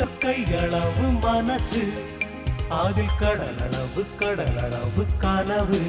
கைகளவு மனசு அதில் கடலளவு கனவு.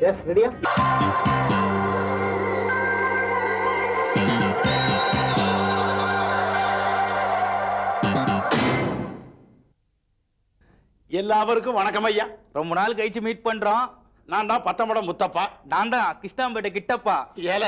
எஸ் ரெடியா? எல்லாருக்கும் வணக்கம் ஐயா. ரொம்ப நாள் கழிச்சு மீட் பண்றோம். நான் தான் பத்தமடம் முத்தப்பா. நான் தான் கிருஷ்ணாம்பேட்டை கிட்டப்பா. ஏல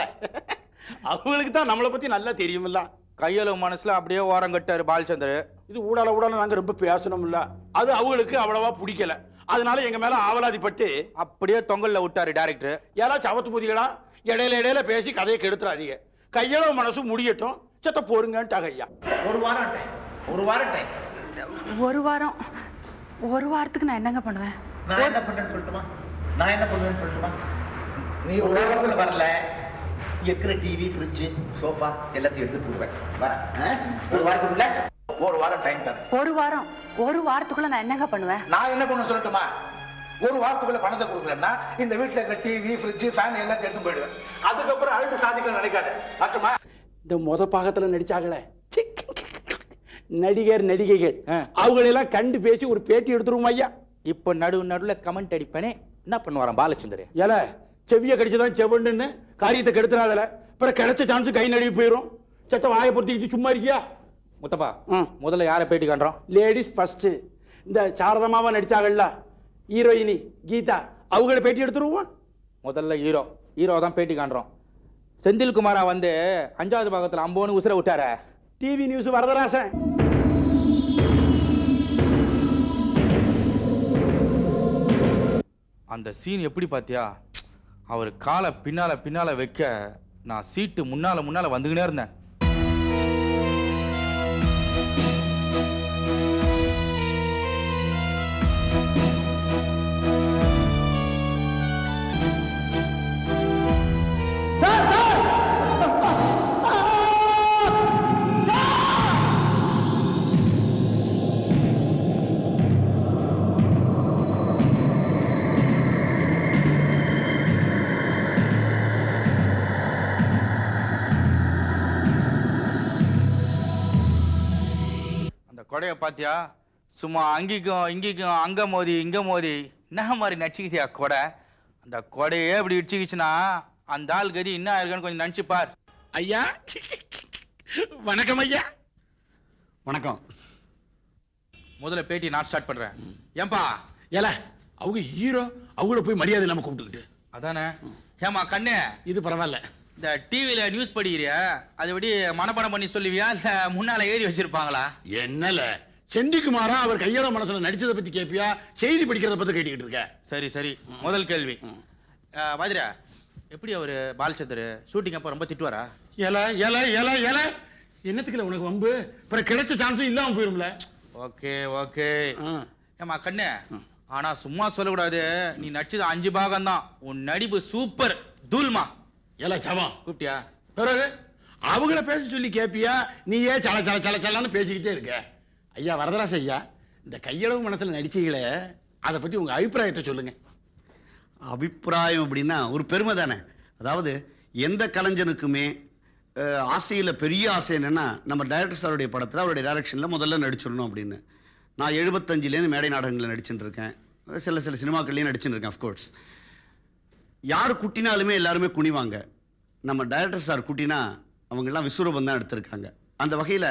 அவங்களுக்கு தான் நம்மளை பத்தி நல்லா தெரியுமில்ல. கையளவு மனசுல அப்படியே ஓரம் கட்டாரு பாலச்சந்தர். இது ஊடால நாங்க ரொம்ப பேசணும்ல, அது அவங்களுக்கு அவ்வளவா பிடிக்கல. அதனால எங்க மேல ஆவலாதிப்பட்டு அப்படியே தொங்கல்ல விட்டாரு டைரக்டர். யாரா சவத்து புதிகளா இடையில பேசி கதையை கெடுத்துறாதீங்க. கையளவு மனசு முடியட்டும், செத்த போருங்கன்ட்டாங்க ஐயா. ஒரு வாரம் டைம். ஒரு வாரத்துக்கு நான் என்னங்க பண்ணுவேன்? நான் என்ன பண்ணுவேன்னு சொல்லட்டுமா? நீ ஒரு வாரத்துல வரல, இருக்கிற டிவி, ஃப்ரிட்ஜ், சோஃபா எல்லாத்தையும் எடுத்துட்டு போடுவேன். வரேன். ஒரு வாரம் டைம் தரேன். ஒரு வாரத்துக்குள்ள நான் என்னங்க பண்ணுவேன்? நான் என்ன பண்ணுவேன் சொல்லட்டுமா? ஒரு வாரத்துக்குள்ள பணத்தை கொடுக்கலன்னா இந்த வீட்டுல இருக்கிற டிவி, ஃப்ரிட்ஜ், ஃபேன் எல்லாத்தையும் எடுத்து போயிடுவேன். அதுக்கப்புறம் அழுது சாதிக்க நினைக்காத. மட்டுமா இந்த பாகத்துல நடிச்சாங்களே நடிகைகள் அவங்களெல்லாம் கண்டு பேசி ஒரு பேட்டி எடுத்துருவோம் ஐயா. இப்ப நடுவுல கமெண்ட் அடிப்பேனே, என்ன பண்ணுவாராம் பாலச்சந்தர்? ஏல செவிய கடிச்சுதான் செவன்னு காரியத்தை கெடுத்துறாதல. அப்புறம் கிடைச்ச சான்ஸ் கை நடுவி போயிடும். செத்த வாயை பொறுத்திக்கிட்டு சும்மா இருக்கியா? முத்தப்பா, முதல்ல யாரை பேட்டி காண்றோம்? Ladies first. இந்த சாரதமாவா நடிச்சாங்கல்ல ஹீரோயினி கீதா, அவங்கள பேட்டி எடுத்துருவோம். முதல்ல ஹீரோ தான் பேட்டி காண்றோம். செந்தில்குமாரா வந்து 5வது பாகத்துல அம்போன்னு உசுர விட்டார. TV news Varadarasan. அந்த சீன் எப்படி பாத்தியா? அவர் காலை பின்னால வைக்க நான் சீட்டு முன்னால வந்துக்கினே இருந்தேன். கொடைய பாத்தியா? சும்மா அங்கிக்கும் இங்கிக்கும் அங்க மோதி இங்க மோதி என்ன மாதிரி நடிச்சுக்கிச்சியா கொடை? அந்த கொடையே இப்படி இடிச்சுக்கிச்சுன்னா அந்த ஆள் கதி என்ன ஆயிருக்குன்னு கொஞ்சம் நினைச்சு பார். ஐயா வணக்கம் ஐயா. வணக்கம். முதல்ல பேட்டி நான் ஸ்டார்ட் பண்றேன். ஏன்பா ஏல அவங்க ஹீரோ, அவங்கள போய் மரியாதை இல்லாம கூப்பிட்டுக்கிட்டு. அதானே? ஏமா கண்ணே, இது பரவாயில்ல. இந்த டிவியில நியூஸ் படிக்கிறியா, அது எப்படி மனப்பாடம் பண்ணி சொல்லுவியா இல்ல முன்னால ஏறி வச்சிருப்பாங்களா? என்னல செந்திக்குமாரா அவர் கையளவு மனசுல நடிச்சதை பத்தி கேப்பியா, செய்தி படிக்கிறத பத்தி கேட்டுக்கிட்டு இருக்க? சரி முதல் கேள்வி. வாதிரா, எப்படி அவரு பாலச்சந்தர் ஷூட்டிங் அப்ப ரொம்ப திட்டுவாரா? ஏல என்னத்துக்குல உனக்கு வம்பு? அப்புறம் கிடைச்ச சான்ஸும் இல்லாம போயிரும்ல. ஓகே ஏமா கண்ணே, ஆனா சும்மா சொல்லக்கூடாது. நீ நடிச்சது 5 பாகம் தான். உன் நடிப்பு சூப்பர் தூல்மா. ஏல சாவா கூப்பிட்டியா? பிறகு அவங்கள பேச சொல்லி கேப்பியா, நீயே சலன்னு பேசிக்கிட்டே இருக்க. ஐயா வரதராச ஐயா, இந்த கையளவு மனசுல நடிச்சீங்களே, அதை பத்தி உங்க அபிப்பிராயத்தை சொல்லுங்க. அபிப்பிராயம் அப்படின்னா ஒரு பெருமை தானே. அதாவது எந்த கலைஞனுக்குமே ஆசையில் பெரிய ஆசை என்னென்னா, நம்ம டைரக்டர் சாருடைய படத்தில் அவருடைய டைரக்ஷனில் முதல்ல நடிச்சிடணும் அப்படின்னு. நான் 75லேருந்து மேடை நாடகங்களில் நடிச்சுட்டு இருக்கேன், சில சினிமாக்கள்லேயும் நடிச்சுட்டு இருக்கேன். அஃப்கோர்ஸ் யார் குட்டினாலுமே எல்லாருமே குனிவாங்க. நம்ம டைரக்டர் சார் குட்டினா அவங்கெல்லாம் விஸ்வரூபம் தான் எடுத்திருக்காங்க. அந்த வகையில்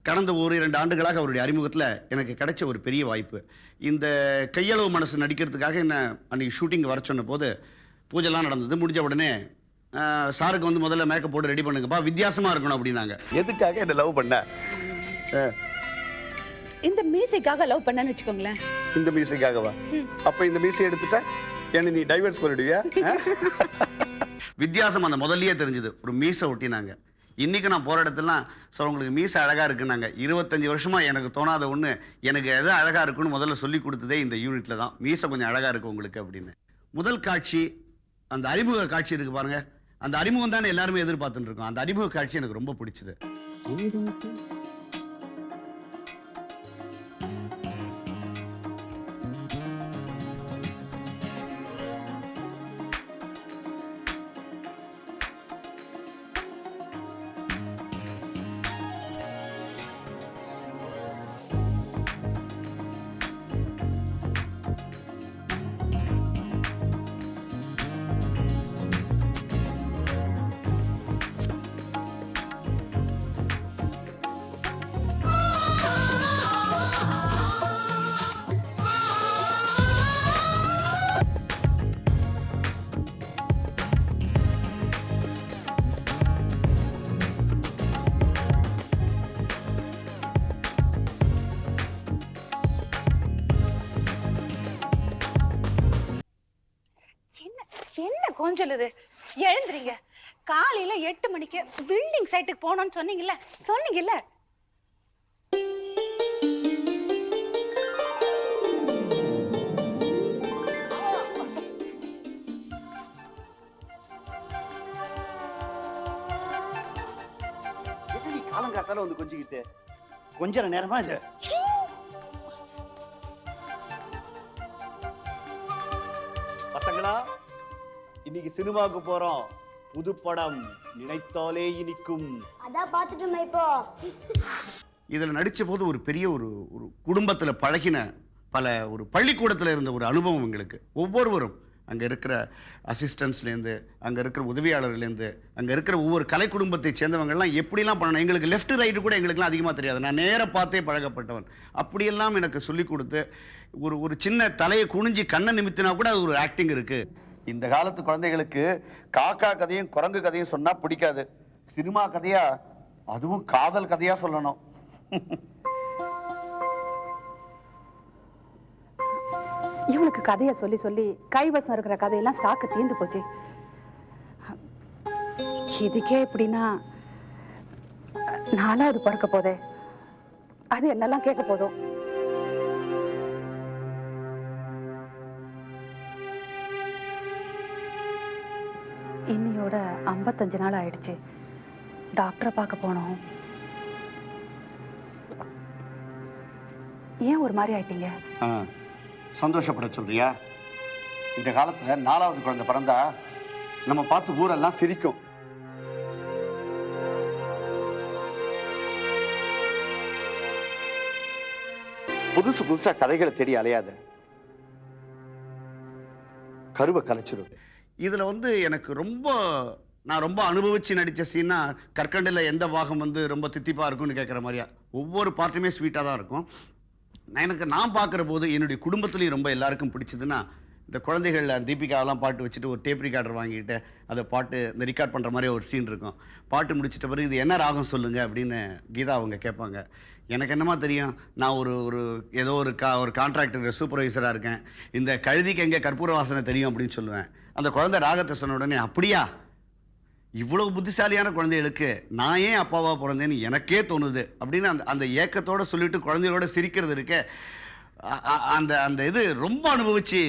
கடந்த 1-2 ஆண்டுகளாக அவருடைய அறிமுகத்தில் எனக்கு கிடைச்ச ஒரு பெரிய வாய்ப்பு. இந்த கையளவு மனசு நடிக்கிறதுக்காக என்ன அன்றைக்கி ஷூட்டிங் வர சொன்ன போது பூஜைலாம் நடந்தது. முடிஞ்ச உடனே சாருக்கு வந்து முதல்ல மேக்கப் போட்டு ரெடி பண்ணுங்கப்பா, வித்தியாசமாக இருக்கணும் அப்படின்னாங்க. எதுக்காக என்ன லவ் பண்ண? இந்த மியூசிக்காக லவ் பண்ணேன்னு வச்சுக்கோங்களேன். இந்த மியூசிக்காகவா? அப்போ இந்த மியூசிக் எடுத்துட்டா என்ன நீ டைவர்ஸ் பண்ணிடுவியா? வித்தியாசம் அந்த முதல்லயே தெரிஞ்சது. ஒரு மீசை ஒட்டினாங்க. இன்றைக்கி நான் போகிற இடத்துலாம் சார் உங்களுக்கு மீசை அழகாக இருக்குன்னாங்க. 25 வருஷமாக எனக்கு தோணாத ஒன்று, எனக்கு எது அழகாக இருக்குன்னு முதல்ல சொல்லி கொடுத்ததே இந்த யூனிட்டில் தான். மீசை கொஞ்சம் அழகாக இருக்குது உங்களுக்கு அப்படின்னு. முதல் காட்சி அந்த அறிமுக காட்சி இருக்குது பாருங்கள். அந்த அறிமுகம் தானே எல்லாருமே எதிர்பார்த்துட்டு இருக்கோம். அந்த அறிமுக காட்சி எனக்கு ரொம்ப பிடிச்சது. என்ன கொஞ்சம் இது எழுந்துறீங்க. காலையில 8 மணிக்கு பில்டிங் சைட்டுக்கு போனோம்னு சொன்னீங்கல்ல. எப்படி காலங்காத்தால வந்து கொஞ்சிக்கிட்டு கொஞ்ச நேரமா இது பசங்களா, இன்னைக்கு சினிமாவுக்கு போறோம். புது படம் நினைத்தாலே இனிக்கும். அதான் பார்த்துட்டோமே இப்போ. இதில் நடித்த போது ஒரு பெரிய ஒரு குடும்பத்தில் பழகின ஒரு பள்ளிக்கூடத்தில் இருந்த ஒரு அனுபவம் எங்களுக்கு. ஒவ்வொருவரும் அங்கே இருக்கிற அசிஸ்டன்ஸ்லேருந்து, அங்கே இருக்கிற உதவியாளர்லேருந்து, அங்கே இருக்கிற ஒவ்வொரு கலை குடும்பத்தை சேர்ந்தவங்கள்லாம் எப்படிலாம் பண்ணணும். எங்களுக்கு லெஃப்ட் ரைட்டு கூட எங்களுக்குலாம் அதிகமாக தெரியாது. நான் நேராக பார்த்தே பழகப்பட்டவன். அப்படியெல்லாம் எனக்கு சொல்லிக் கொடுத்து ஒரு சின்ன தலையை குனிஞ்சி கண்ணை நிமித்தினா கூட அது ஒரு ஆக்டிங் இருக்குது. இந்த காலத்து குழந்தைகளுக்கு காக்கா கதையும் குரங்கு கதையும் சொன்னால் பிடிக்காது. சினிமா கதையா, அதுவும் காதல் கதையா சொல்லணும். இவனுக்கு கதையை சொல்லி சொல்லி கைவசம் இருக்கிற கதையெல்லாம் ஸ்டாக்கு தீர்ந்து போச்சு. இதுக்கே எப்படின்னா 4வது பிறக்க போதே, அது என்னெல்லாம் கேட்க போதும். இன்னையோட 55 நாள் ஆயிடுச்சு. டாக்டரை பார்க்க போனோம். ஏன் ஒரு மாதிரி ஆயிட்டீங்க? சந்தோஷப்பட சொல்றியா? இந்த காலத்துல 4வது குழந்தை பிறந்தா நம்ம பார்த்து ஊரெல்லாம் சிரிக்கும். புதுசா கதைகளை தேடி அலையாத. கருவை கலைச்சிரும். இதுல எனக்கு நான் ரொம்ப அனுபவிச்சு நடிச்ச சீனா கற்கண்டில் எந்த பாகம் ரொம்ப தித்திப்பா இருக்கும்னு கேட்குற மாதிரியா. ஒவ்வொரு பார்ட்டுமே ஸ்வீட்டாக தான் இருக்கும். நான் பார்க்குற போது என்னுடைய குடும்பத்துலேயும் ரொம்ப எல்லாருக்கும் பிடிச்சதுன்னா, இந்த குழந்தைகள் தீபிகாவெல்லாம் பாட்டு வச்சுட்டு ஒரு டேப் ரிகார்டர் வாங்கிட்டு அதை பாட்டு இந்த ரிகார்ட் பண்ணுற மாதிரி ஒரு சீன் இருக்கும். பாட்டு முடிச்சிட்ட பிறகு இது என்ன ராகம் சொல்லுங்கள் அப்படின்னு கீதா அவங்க கேட்பாங்க. எனக்கு என்னமா தெரியும், நான் ஏதோ ஒரு கான்ட்ராக்டர் சூப்பர்வைசராக இருக்கேன், இந்த கழுதிக்கு எங்கே கற்பூர வாசனை தெரியும் அப்படின்னு சொல்லுவேன். அந்த குழந்தை ராகத்தை சொன்ன உடனே அப்படியா, இவ்வளவு புத்திசாலியான குழந்தைகளுக்கு நான் ஏன் அப்பாவா பிறந்தேன்னு எனக்கே தோணுது அப்படின்னு அந்த ஏக்கத்தோட சொல்லிட்டு குழந்தைகளோட சிரிக்கிறது இருக்கே, அந்த இது ரொம்ப அனுபவிச்சு,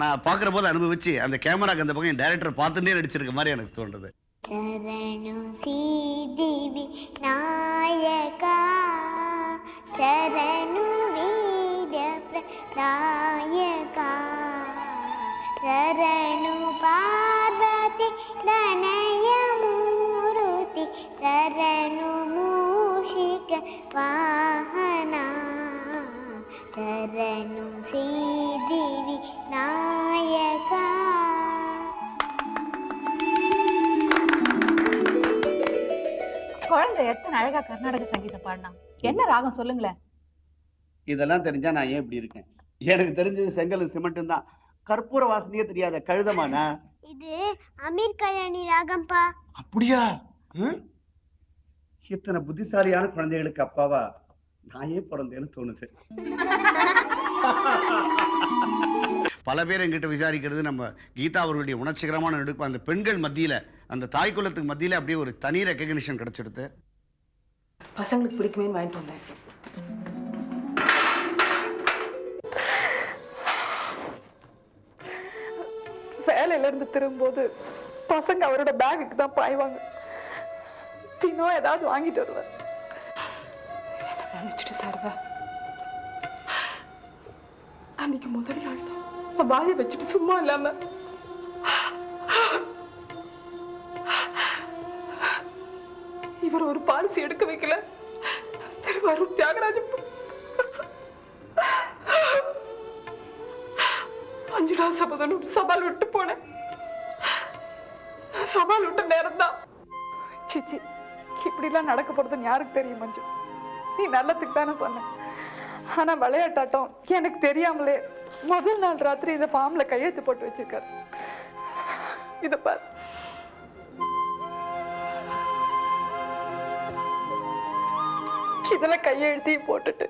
நான் பார்க்குற போது அனுபவிச்சு அந்த கேமராக்கு அந்த பக்கம் டைரக்டர் பார்த்துட்டே நடிச்சிருக்க மாதிரி எனக்கு தோன்றுது. சரணு ஸ்ரீதேவி நாயகா, சரணு வீர்ய பிரதாயகா, சரணு பார்வதி தனயமூர்த்தி, சரணு மூஷிக வாஹனா, சரணு ஸ்ரீதேவி நாயகா. குழந்தை எத்தனை அழகா கர்நாடக சங்கீதம் பாடினா. என்ன ராகம் சொல்லுங்களேன். இதெல்லாம் தெரிஞ்சா நான் ஏன் இப்படி இருக்கேன்? எனக்கு தெரிஞ்சது செங்கலும் சிமெண்ட்டும் தான். கற்பூர வாசனையே தெரியாத கழுதமானா? இது அமீர் கல்யாணி ராகம்பா. அப்படியா? இத்தனை புத்திசாலியான குழந்தைகளுக்கு அப்பாவா நான் ஏன் பிறந்தேன்னு தோணுது. பல பேர் எங்கிட்ட விசாரிக்கிறது நம்ம கீதா அவர்களுடைய உணர்ச்சிகரமான நடிப்பு அந்த பெண்கள் மத்தியில, அந்த தாய் குலத்துக்கு மத்தியில அப்படியே ஒரு தனி ரெக்கக்னிஷன் கிடைச்சிடுது. பசங்களுக்கு பிடிக்குமே வாங்கிட்டு வந்தேன். வேலையில இருந்து திரும்பும்போது பசங்க அவரோட பேகுக்கு தான் பாய்வாங்க. தினம் ஏதாவது வாங்கிட்டு வருவேன். நினைச்சிட்டு சாரதா, அன்னைக்கு முதல் நாள் தான் வாயை வச்சுட்டு சும்மா இல்லாம இவர் ஒரு பாலிசி எடுக்க வைக்கல. திருவாரூர் தியாகராஜ அஞ்சுடா சபதம் சவால் விட்டு போனேன். சவால் விட்ட நேரம் தான் சிச்சி இப்படிலாம் நடக்க போறதுன்னு யாருக்கு தெரியும் மஞ்சு? நீ நல்லதுக்கு தானே சொன்ன. ஆனா விளையாட்டாட்டம் எனக்கு தெரியாமலே முதல் நாள் ராத்திரி இந்த ஃபார்ம்ல கையெழுத்து போட்டு வச்சிருக்காரு. இத பாரு. இதுல கையெழுத்தையும் போட்டுட்டு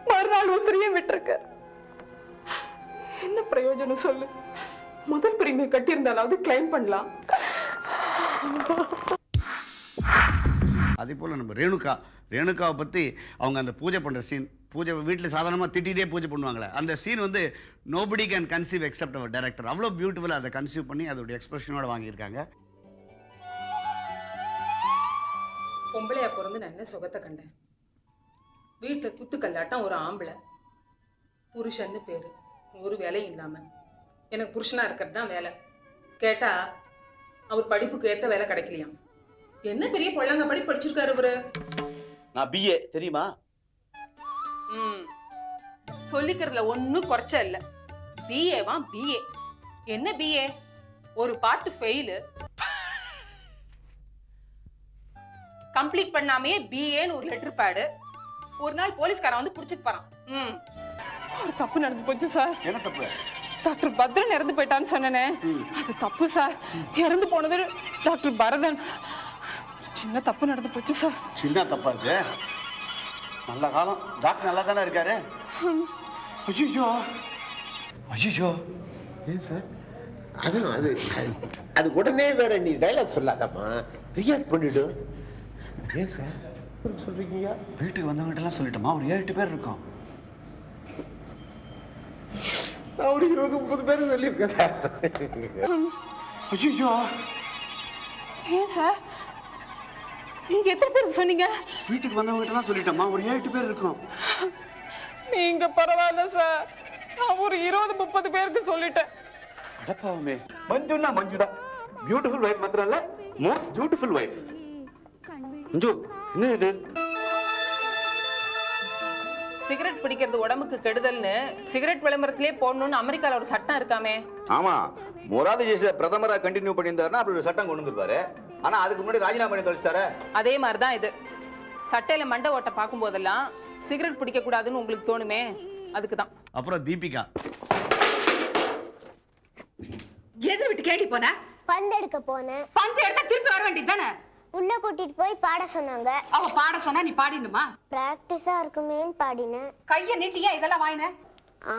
மறுநாள் உசிரியும் விட்டுருக்காரு. என்ன பிரயோஜனம் சொல்லு? முதல் பிரிமியம் கட்டியிருந்தாலாவது கிளைம் பண்ணலாம். அதே போல் நம்ம ரேணுகாவை பற்றி அவங்க அந்த பூஜை பண்ணுற சீன், பூஜை வீட்டில் சாதாரணமாக திட்டிகிட்டே பூஜை பண்ணுவாங்களே, அந்த சீன் வந்து nobody can conceive except our director. அவ்வளோ பியூட்டிஃபுல்லாக அதை கன்சீவ் பண்ணி அதோடைய எக்ஸ்பிரஷனோட வாங்கியிருக்காங்க. பொம்பளையா பிறந்து நான் என்ன சுகத்தை கண்டேன்? வீட்டில் குத்துக்கல்லாட்டம் ஒரு ஆம்பளை, புருஷன்னு பேரு, ஒரு வேலையும் இல்லாம எனக்கு புருஷனா இருக்கிறது தான் வேலை. கேட்டா அவர் படிப்புக்கு ஏற்ற வேலை கிடைக்கலையாம். என்ன பெரிய பொள்ளங்க படிச்சிருக்காரு இவரு? நான் பிஏ தெரியுமா? சொல்லிக்கிறதுல ஒன்னும் குறைச்ச இல்ல. பிஏவா பிஏ? என்ன பிஏ? ஒரு பார்ட் ஃபெயிலு, கம்ப்ளீட் பண்ணாமே பிஏன்னு ஒரு லெட்டர் பேடு. ஒரு நாள் போலீஸ்காரன் வந்து புடிச்சிட்டு போறான். ஒரு தப்பு நடந்து போச்சு சார். என்ன தப்பு? டாக்டர் பத்ரன் இறந்து போயிட்டான்னு சொன்னேனே, அது தப்பு சார். இறந்து போனது டாக்டர் பரதன். சின்ன தப்பு நடந்து போச்சு சார். சின்ன தப்பா இருக்கு? நல்ல காலம், டாக்டர் நல்லா தானே இருக்காரு. ஐயோ ஐயோ, ஏன் சார்? அது உடனே வேற நீ டைலாக் சொல்லாதம்மா, ரியாக்ட் பண்ணிடு. ஏன் சார் சொல்றீங்க? வீட்டுக்கு வந்தவங்ககிட்டலாம் சொல்லிட்டோமா? ஒரு 7-8 பேர் இருக்கோம். நான் ஒரு 20-30 பேர் சொல்லியிருக்கேன் சார். ஐயோ, ஏன் சார் நீங்க எத்தனை பேருக்கு சொன்னீங்க? வீட்டுக்கு வந்தவங்ககிட்டலாம் சொல்லிட்டோமா? ஒரு 7-8 பேர் இருக்கோம். நீங்க பரவாயில்ல சார், நான் ஒரு 20-30 பேருக்கு சொல்லிட்டேன். அடப்பாவுமே. மஞ்சுன்னா மஞ்சுதான். பியூட்டிஃபுல் வைஃப் மாத்திரம் இல்ல, மோஸ்ட் பியூட்டிஃபுல் வைஃப். மஞ்சு, என்ன இது? சிகரெட் பிடிக்கிறது உடம்புக்கு கெடுதல்னு சிகரெட் விளம்பரத்திலே போடணும்னு அமெரிக்கால ஒரு சட்டம் இருக்காமே. ஆமா, மொராதி ஜெயச பிரதமரா கண்டினியூ பண்ணியிருந்தாருன்னா அப்படி ஒரு சட்டம் கொண்டு வந்திருப்பாரு. ஆனா அதுக்கு முன்னாடி ராஜினாமா பண்ணி தொலைச்சிட்டாரு. அதே மாதிரிதான் இது. சட்டையில மண்டை ஓட்ட பார்க்கும் போதெல்லாம் சிகரெட் பிடிக்க கூடாதுன்னு உங்களுக்கு தோணுமே, அதுக்குதான். அப்புறம் தீபிகா எதை விட்டு கேட்டி போன? பந்து எடுக்க போனேன். பந்து எடுத்தா திருப்பி வர வேண்டியது தானே? உள்ள கூட்டிட்டு போய் பாட சொன்னாங்க. அவ பாட சொன்னா நீ பாடினுமா? பிராக்டிஸா இருக்குமேன்னு பாடினேன். கைய நீட்டியா இதெல்லாம் வாங்கின?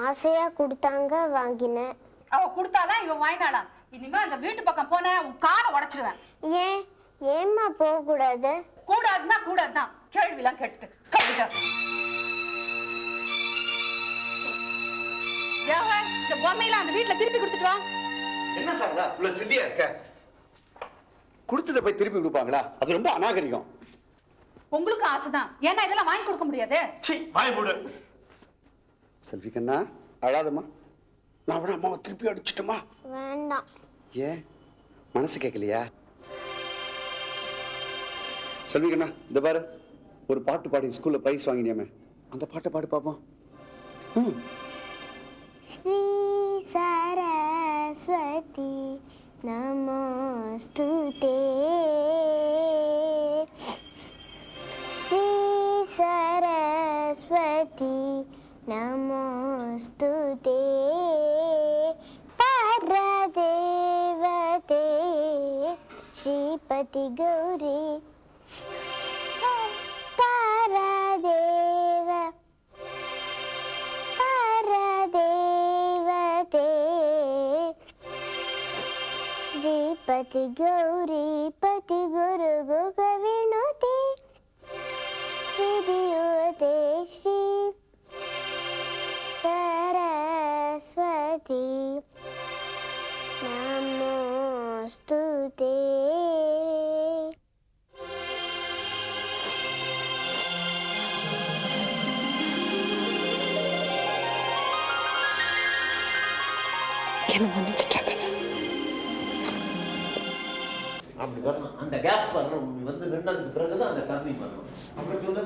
ஆசையா கொடுத்தாங்க, வாங்கினேன். அவ கொடுத்தாலாம் இவன் வாங்கினாலாம். இனிமே அந்த வீட்டு பக்கம் போன உன் காலை உடைச்சிடுவேன். ஏம்மா போக கூடாது? கூடாதுன்னா கூடாதுதான். கேள்விலாம் கேட்டுட்டு கவிதா இந்த பொம்மையெல்லாம் அந்த வீட்டுல திருப்பி கொடுத்துட்டு வா. என்ன சார் இவ்வளவு சில்லியா இருக்க? கொடுத்ததை போய் திருப்பி கொடுப்பாங்களா? அது ரொம்ப அநாகரிகம். உங்களுக்கு ஆசைதான், ஏன்னா இதெல்லாம் வாங்கி கொடுக்க முடியாது. வாய் மூடு. செல்வி கண்ணா, அழாதம்மா. நான் அவனை அம்மாவை திருப்பி அடிச்சிட்டுமா? வேண்டாம். ஏன் மனசு கேட்கலையா? செல்வி கண்ணா, இந்த பாரு, ஒரு பாட்டு பாடி ஸ்கூல்ல பிரைஸ் வாங்கினியாமே, அந்த பாட்டை பாடு பாப்போம். ஸ்ரீ சரஸ்வதி நமஸ்துதே நமோஸ்துதே பரதேவதே ஸ்ரீபதி கௌரி பரதேவ பரதேவதே श्रीपति गौरी पति गुरु गुग विनुति विद्युते श्री सरस्वती नमोस्तुते அப்படி வரணும். அந்த கேப் வரணும். நீ வந்து நின்னதுக்கு பிறகுதான் அந்த டர்னிங் வரணும். அப்புறம் சொல்லு.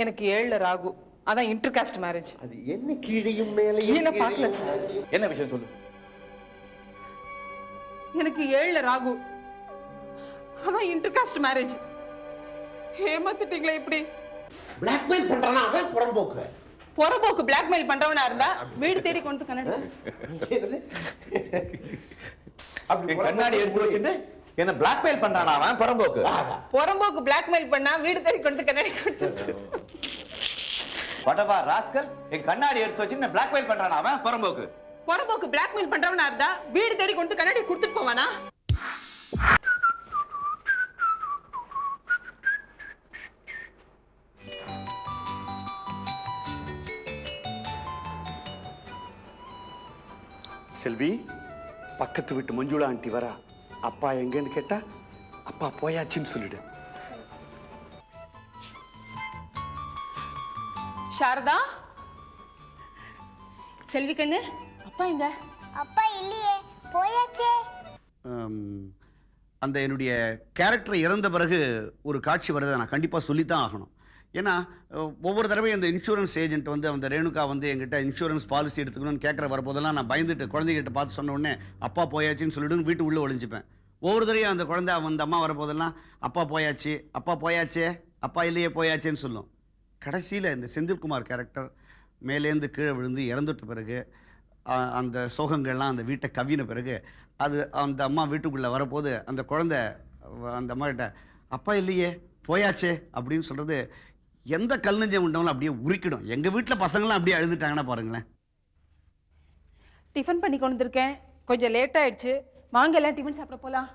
எனக்கு 7ல ராகு, அதான் இன்டர்காஸ்ட் மேரேஜ். அது என்ன கீழையும் மேலையும் என்ன பார்க்கல சார். என்ன விஷயம் சொல்லு. எனக்கு 7ல ராகு, அதான் இன்டர்காஸ்ட் மேரேஜ். ஏமாத்திட்டீங்களா இப்படி? பிளாக்மெயில் பண்றானா அவன் புறம்போக்கு. புறம்போக்கு பிளாக்மெயில் பண்றவனா இருந்தா வீடு தேடி கொண்டு கன்னட. அப்படி கண்ணாடி எடுத்து வச்சுட்டு என்ன பிளாக்மெயில் பண்றானா அவன் புறம்போக்கு. புறம்போக்கு பிளாக்மெயில் பண்ணா வீடு தேடி கொண்டு கண்ணாடி கொடுத்து. வடவா ராஸ்கல் என் கண்ணாடி எடுத்து வச்சு என்ன பிளாக்மெயில் பண்றானா அவன் புறம்போக்கு. புறம்போக்கு பிளாக்மெயில் பண்றவனா இருந்தா வீடு தேடி கொண்டு கண்ணாடி கொடுத்துட்டு போவானா? செல்வி, பக்கத்து வீட்டு மஞ்சுளா ஆண்டி வரா. அப்பா எங்கன்னு கேட்டா அப்பா போயாச்சுன்னு சொல்லிடு. சாரதா, செல்வி கண்ணு, அப்பா எங்க? அப்பா இல்லையே, போயாச்சே. அந்த என்னுடைய கேரக்டர் இறந்த பிறகு ஒரு காட்சி வரதை நான் கண்டிப்பாக சொல்லித்தான் ஆகணும். ஏன்னா ஒவ்வொரு தடவையும் அந்த இன்சூரன்ஸ் ஏஜென்ட் வந்து அந்த ரேணுகா வந்து என்கிட்ட இன்சூரன்ஸ் பாலிசி எடுத்துக்கணும்னு கேட்குற வரப்போதெல்லாம் நான் பயந்துட்டு குழந்தைகிட்ட பார்த்து சொன்ன உடனே அப்பா போயாச்சுன்னு சொல்லிட்டு வீட்டு உள்ளே ஒளிஞ்சுப்பேன். ஒவ்வொரு தடவையும் அந்த குழந்தை அந்த அம்மா வரப்போதெல்லாம் அப்பா போயாச்சு, அப்பா போயாச்சே, அப்பா இல்லையே போயாச்சேன்னு சொல்லும். கடைசியில் இந்த செந்தில்குமார் கேரக்டர் மேலேருந்து கீழே விழுந்து இறந்துட்ட பிறகு அந்த சோகங்கள்லாம் அந்த வீட்டை கவ்வின பிறகு அது அந்த அம்மா வீட்டுக்குள்ளே வரப்போது அந்த குழந்தை அந்த அம்மா கிட்ட அப்பா இல்லையே போயாச்சே அப்படின்னு சொல்கிறது எந்த கல் நெஞ்சம் உண்டவங்களும் அப்படியே உரிக்கிடும். எங்கள் வீட்டில் பசங்களாம் அப்படியே அழுதுட்டாங்கன்னா பாருங்களேன். டிஃபன் பண்ணி கொண்டு வந்திருக்கேன், கொஞ்சம் லேட் ஆயிடுச்சு, வாங்க எல்லாம் டிஃபன் சாப்பிட போலாம்.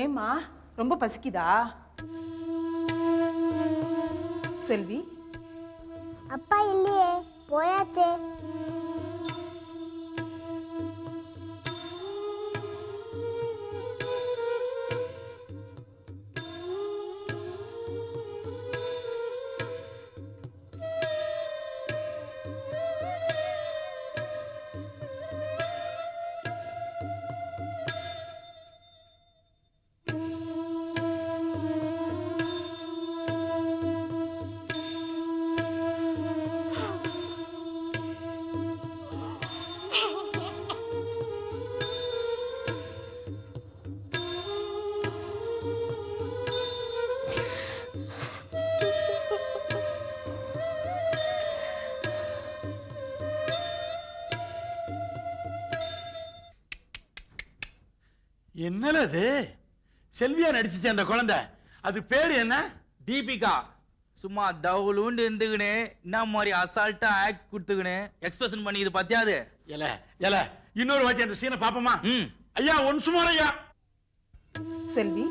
ஏம்மா ரொம்ப பசிக்குதா? செல்வி, அப்பா இல்லையே, போயாச்சே. என்னல அது? செல்வியா நடிச்சிச்சு அந்த குழந்தை, அது பேரு என்ன? தீபிகா. சும்மா தவுலுண்டு இருந்துக்கினு என்ன மாதிரி அசால்ட்டா ஆக்ட் கொடுத்துக்கினு எக்ஸ்பிரஷன் பண்ணிக்குது பாத்தியாது. எல எல இன்னொரு வாட்டி அந்த சீனை பாப்போமா? ஐயா ஒன் சுமார் ஐயா. செல்வி,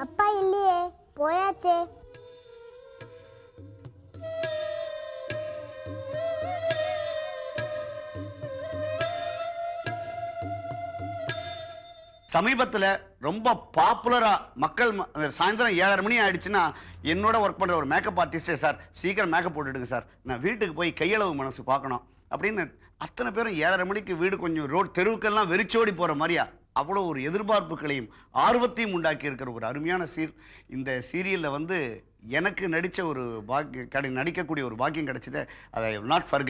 அப்பா இல்லையே, போயாச்சே. சமீபத்தில் ரொம்ப பாப்புலராக மக்கள் சாயந்தரம் 7:30 மணி ஆயிடுச்சுன்னா என்னோட ஒர்க் பண்ணுற ஒரு மேக்கப் ஆர்டிஸ்டே, சார் சீக்கிரம் மேக்கப் போட்டுடுங்க சார், நான் வீட்டுக்கு போய் கையளவு மனசு பார்க்கணும் அப்படின்னு அத்தனை பேரும் 7:30 மணிக்கு வீடு கொஞ்சம் தெருவுக்கெல்லாம் வெறிச்சோடி போகிற மாதிரியா அவ்வளோ ஒரு எதிர்பார்ப்புகளையும் ஆர்வத்தையும் உண்டாக்கி இருக்கிற ஒரு அருமையான இந்த சீரியலில் வந்து எனக்கு நடித்த ஒரு நடிக்கக்கூடிய ஒரு பாக்கியம் கிடைச்சது. அதை நாட் ஃபர்கெட்.